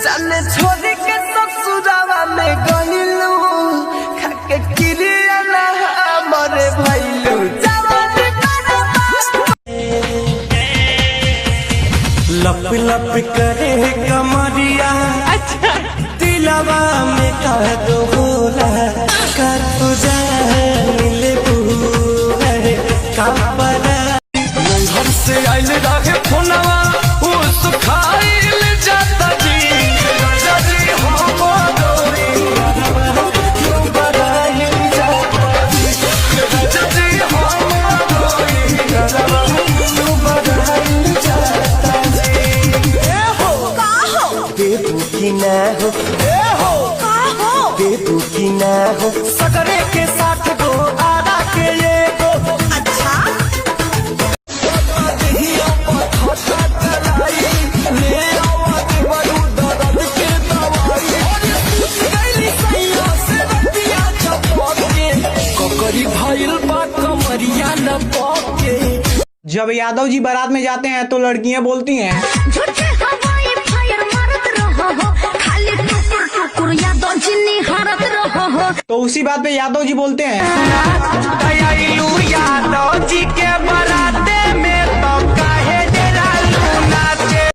जाने छोड़ के ससुरावा में गइलू खाके किरिया ना मरे भइलू जवानी लप लप करे कमरिया अच्छा दिलवा में कह दो होला कर तुझे मिले बुए कापरा घर से आइल रहे फोनवा वो सुखाइल जाता जी राजा जी हम डोरी क्यों बराइल जाता जी राजा जी हम डोरी क्यों बराइल जाता जी ए हो का हो देबू की ना हो ए हो का हो देबू की ना हो सगरे के साथ गो आरा के ये गो अच्छा जब यादव जी बारात में जाते हैं तो लड़कियां बोलती हैं झूठे हवाई फायर मारत रहो हो खाली टुकुर टुकुर यादव जी निहारत रहो हो। तो उसी बात पे यादव जी बोलते हैं यादव जी के बाराते में तो काहे डेरालू नाचे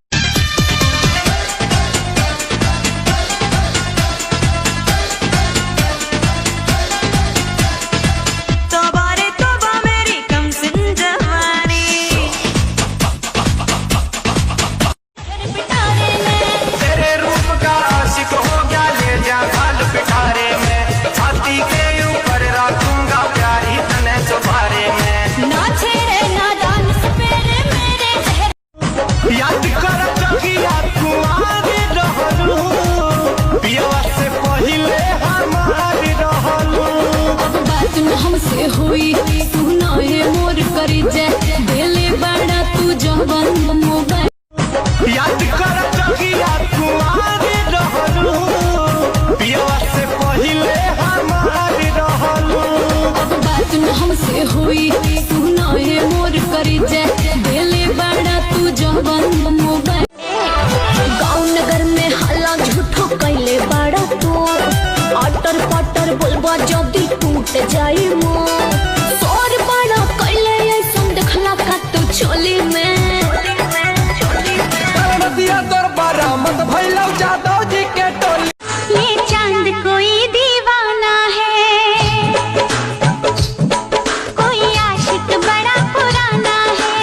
हमसे हुई सुना है मोर करी जे दिले बड़ा तू जवान मोबाइल याद कर जगिया कुआरे रहलू पियवा से पहिले हमारी रहलू बात न हमसे हुई सुना है मोर करी जे दिले बड़ा तू जवान मोबाइल गाँव नगर में हल्ला झूठो कैले बड़ा तो अटर पटर बोलबा जदी टूट जाई मो सोर बड़ा कैले ऐसन देखला का तू चोली में दिया दरबारा मत भइलौ जादव जी के टोली ये चांद कोई दीवाना है कोई आशिक बड़ा पुराना है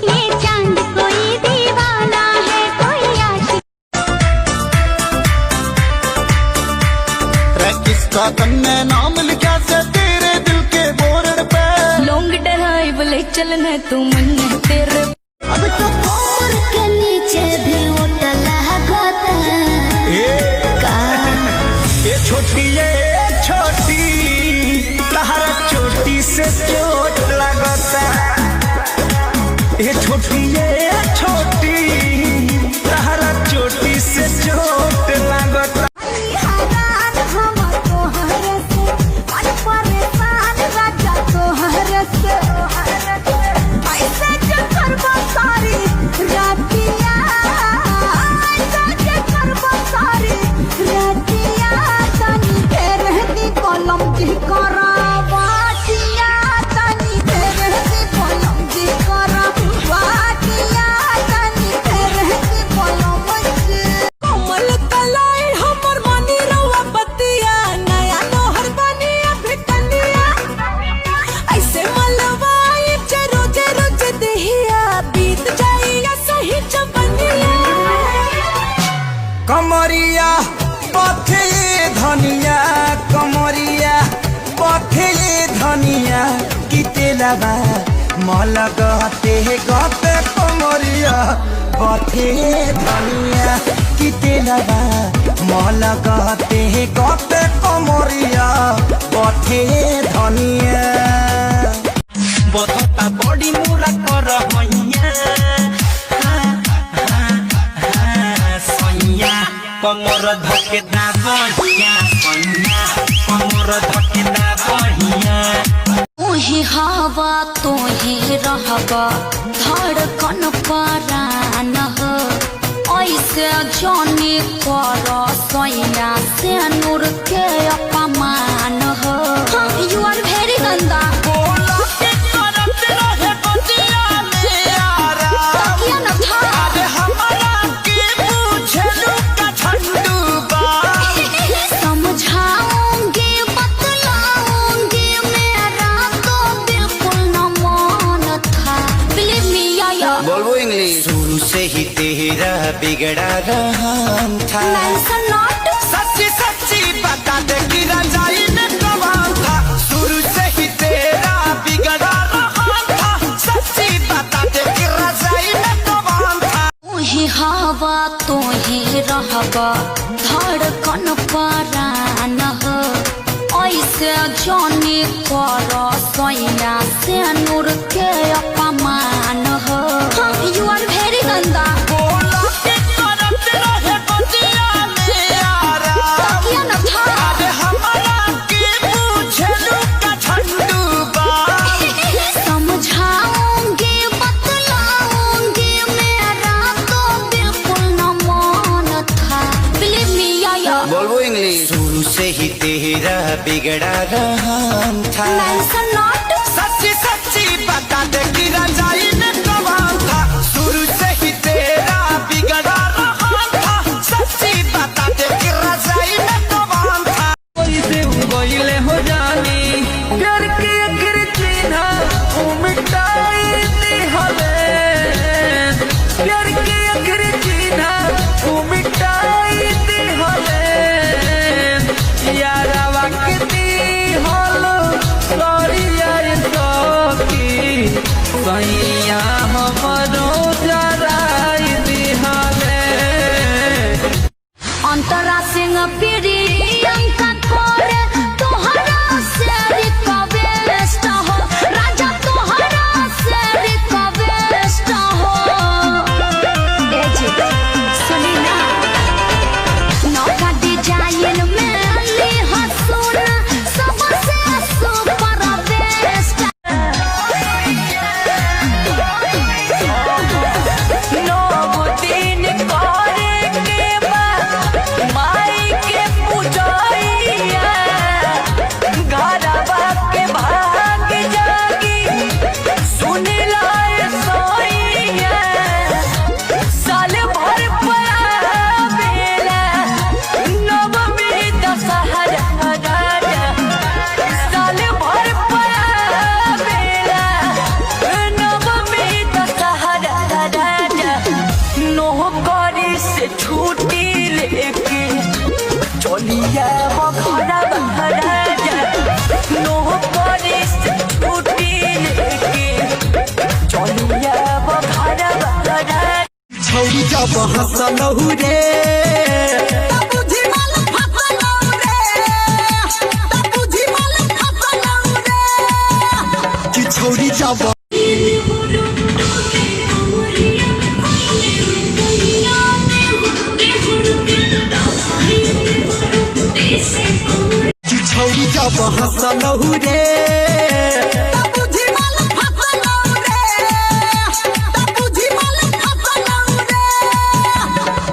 ये चांद कोई दीवाना है कोई आशिक किसका तन्ने नाम लिखा से तेरे दिल के बोर्ड पे लोंग डराई बोले चलने तू मन तेरे अब तो कोमर के नीचे भी होटल लगाता ये छोटी तहरा चोटी से चोट लगता ये छोटी तहरा चोटी से चोट लगता कमरिया पथे धनिया कमरिया पथे धनिया कितेलाबा मलगते गते कमरिया पथे धनिया कितेलाबा मलगते गते कमरिया पथे धनिया बता बड़ी मुरा कर हैया कमर धके दाबहिया कमर धके दाबहिया तोहे हवा तोहे रहबा धड़कन परान हो ऐसे जाने कर सोया से नूर के अपमान हो। यू आर वेरी गंदा। बोला के करत रहे बतिया में यारा तकिया न था। अरे हमारा के पूछलू का झंडू बा समझाऊंगी बतलाऊंगी मेरा तो बिल्कुल न मन था। बिलीव मी या बोलबो इंग्लिश। शुरू से ही तेरा बिगड़ा रहा था। Mention not. सच्ची सच्ची बता दे कि रजाई में कमाल था। शुरू से ही तेरा बिगड़ा रहा था। सच्ची बता दे कि रजाई में कमाल था। तू ही हवा तू ही रहबा धड़कन परान हो। ऐसे जाने कर सोया से नूर के अपमान हो। यू आर वेरी गंदा। बोला के करत रहे बतिया में यारा तकिया न था। अरे हमारा के पूछलू का झंडू बा समझाऊंगी बतलाऊंगी मेरा तो बिल्कुल न मन था। बिलीव मी या बोलबो इंग्लिश। शुरू से ही तेरा बिगड़ा रहा था। Mention not. सच्ची सच्ची बता दे कि रजाई में कमाल था। शुरू से ही तेरा बिगड़ा रहा था। सच्ची बता दे कि रजाई में कमाल था। से उगले हो जानी प्यार के आखिर चिन्ह ओ मिटाई दी हले। प्यार के आखिर चिन्ह ओ मिटाई दी हले। यारा वक्ती हलो करिया सकी सैया हमरो जराई दी हले। अंतरा सिंह प्रियंका तोरे तोहरा से रिक्वेस्ट हो। राजा तोहरा से रिक्वेस्ट हो। ए जी सुनी ना नौका डिजाइन में ली हसून सबसे सुपर बेस्ट। नौ दिन करे के बाद माई के पूजैया घरवा के भाग जागी सुन लाए सोइया। साल भर पराबेला नवमी दशहरा राजा। साल भर पराबेला नवमी दशहरा राजा। नौकरी से छुट्टी लेके चलिया घरवा राजा। नौकरी से छुट्टी लेके चलिया घरवा राजा। छौरी जब हंसलहु रे तब बुझी माल फसलहु रे। तब बुझी माल फसलहु रे कि छौरी जब कि छौरी जब हंसलहु रे तब बुझी माल फसलहु रे। तब बुझी माल फसलहु रे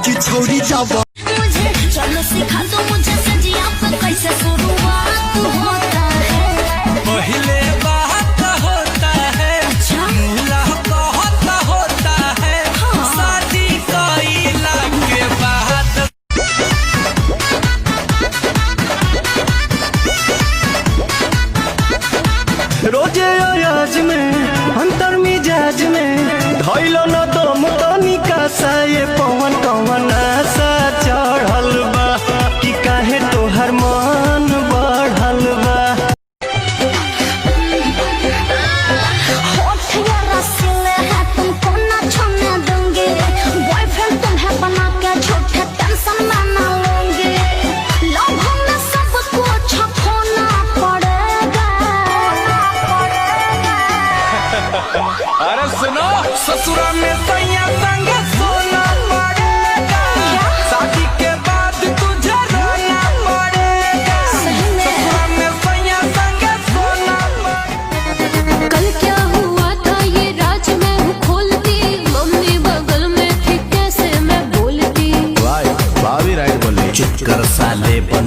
कि छौरी जब मुझे चलो सिखा दो मुझे सजिया पे कैसे शुरुआत होता है। पहले बात होता है अच्छा मुलाकात होता है शादी कइला के बाद। रोजे अयाज में अंतर मिजाज में धैलो न दम तनिका सा ये पवन कवन आशा चढ़ल बा कि काहे तोहर मन बढ़ल बा। होठिया रसीले है तुमको न छूने दूंगी। बॉयफ्रेंड तुम्हें बना के झूठे टेंशन में न लूंगी। लव में सब कुछ खोना पड़ेगा। अरे सुनो ससुरा में सैया संग सोना पड़ेगा। शादी के बाद तुझे रोना पड़ेगा। सही में। ससुरा में सैया संग सोना पड़ेगा। कल क्या हुआ था ये राज मैं हूँ खोलती। मम्मी बगल में थी कैसे मैं बोलती। चुप कर साले बन